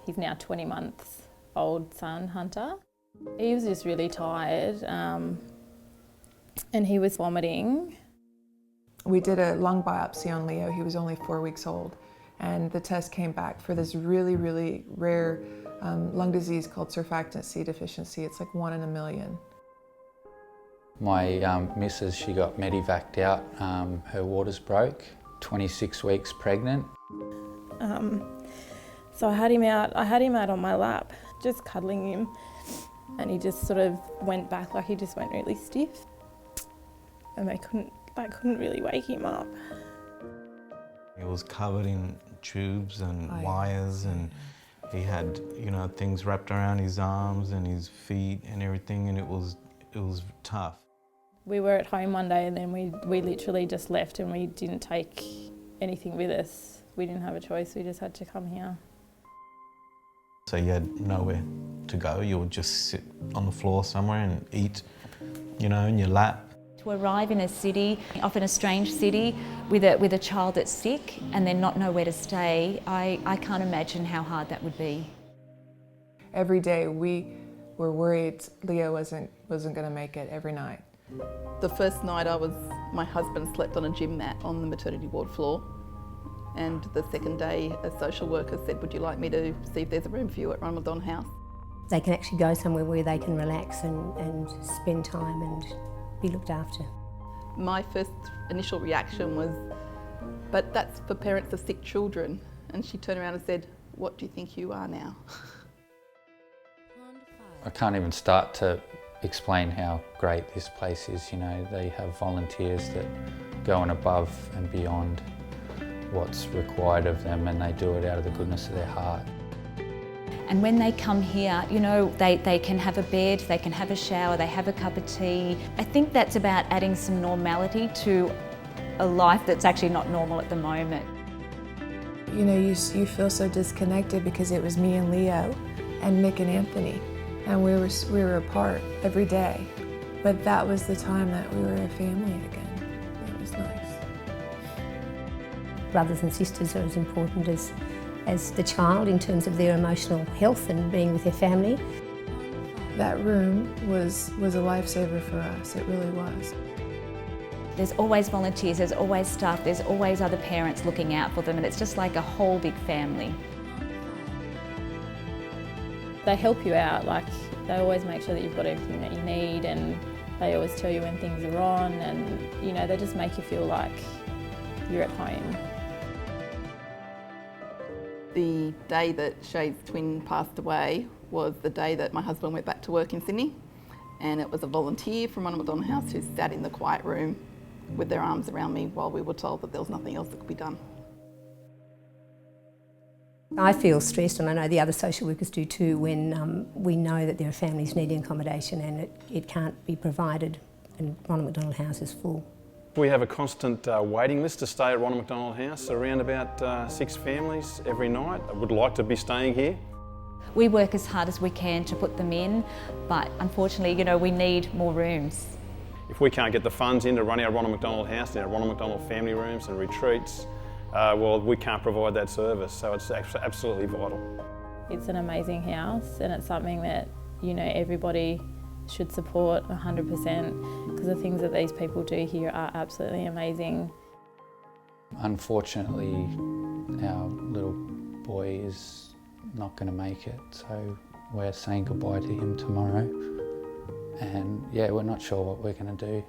He's now 20 months old son, Hunter. He was just really tired and he was vomiting. We did a lung biopsy on Leo. He was only 4 weeks old, and the test came back for this really, really rare lung disease called surfactant C deficiency. It's like 1 in a million. My missus, she got medevaced out. Her waters broke, 26 weeks pregnant. So I had him out on my lap, just cuddling him, and he just sort of went back, like he just went really stiff. And I couldn't really wake him up. He was covered in tubes and wires, and he had, things wrapped around his arms and his feet and everything, and it was tough. We were at home one day and then we literally just left and we didn't take anything with us. We didn't have a choice, we just had to come here. So you had nowhere to go. You would just sit on the floor somewhere and eat, in your lap. To arrive in a city, often a strange city, with a child that's sick and then not know where to stay, I can't imagine how hard that would be. Every day we were worried Leo wasn't going to make it every night. The first night my husband slept on a gym mat on the maternity ward floor. And the second day, a social worker said, would you like me to see if there's a room for you at Ronald McDonal House? They can actually go somewhere where they can relax and spend time and be looked after. My first initial reaction was, but that's for parents of sick children. And she turned around and said, what do you think you are now? I can't even start to explain how great this place is. They have volunteers that go on above and beyond what's required of them, and they do it out of the goodness of their heart. And when they come here, they can have a bed, they can have a shower, they have a cup of tea. I think that's about adding some normality to a life that's actually not normal at the moment. You feel so disconnected because it was me and Leo and Nick and Anthony, and we were apart every day. But that was the time that we were a family again. It was nice. Brothers and sisters are as important as the child in terms of their emotional health and being with their family. That room was a lifesaver for us, it really was. There's always volunteers, there's always staff, there's always other parents looking out for them, and it's just like a whole big family. They help you out, they always make sure that you've got everything that you need, and they always tell you when things are on, and they just make you feel like you're at home. The day that Shay's twin passed away was the day that my husband went back to work in Sydney, and it was a volunteer from Ronald McDonal House who sat in the quiet room with their arms around me while we were told that there was nothing else that could be done. I feel stressed, and I know the other social workers do too, when we know that there are families needing accommodation and it can't be provided and Ronald McDonal House is full. We have a constant waiting list to stay at Ronald McDonal House, around about 6 families every night that would like to be staying here. We work as hard as we can to put them in, but unfortunately, we need more rooms. If we can't get the funds in to run our Ronald McDonal House, our Ronald McDonal family rooms and retreats, well, we can't provide that service, so it's absolutely vital. It's an amazing house, and it's something that, everybody should support 100%, because the things that these people do here are absolutely amazing. Unfortunately, our little boy is not going to make it, so we're saying goodbye to him tomorrow, and we're not sure what we're going to do.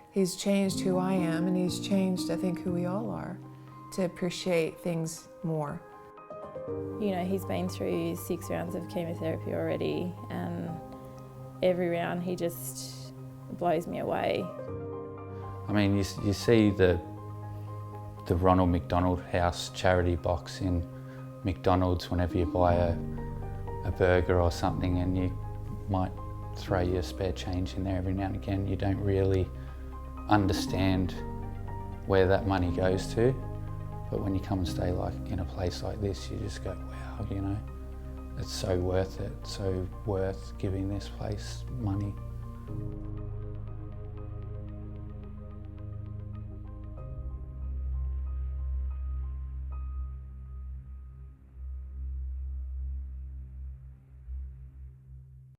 He's changed who I am, and he's changed, I think, who we all are, to appreciate things more. He's been through 6 rounds of chemotherapy already, and every round he just blows me away. I mean, you see the Ronald McDonald House charity box in McDonald's whenever you buy a burger or something, and you might throw your spare change in there every now and again. You don't really understand where that money goes to, but when you come and stay in a place like this, you just go, wow, it's so worth it, so worth giving this place money.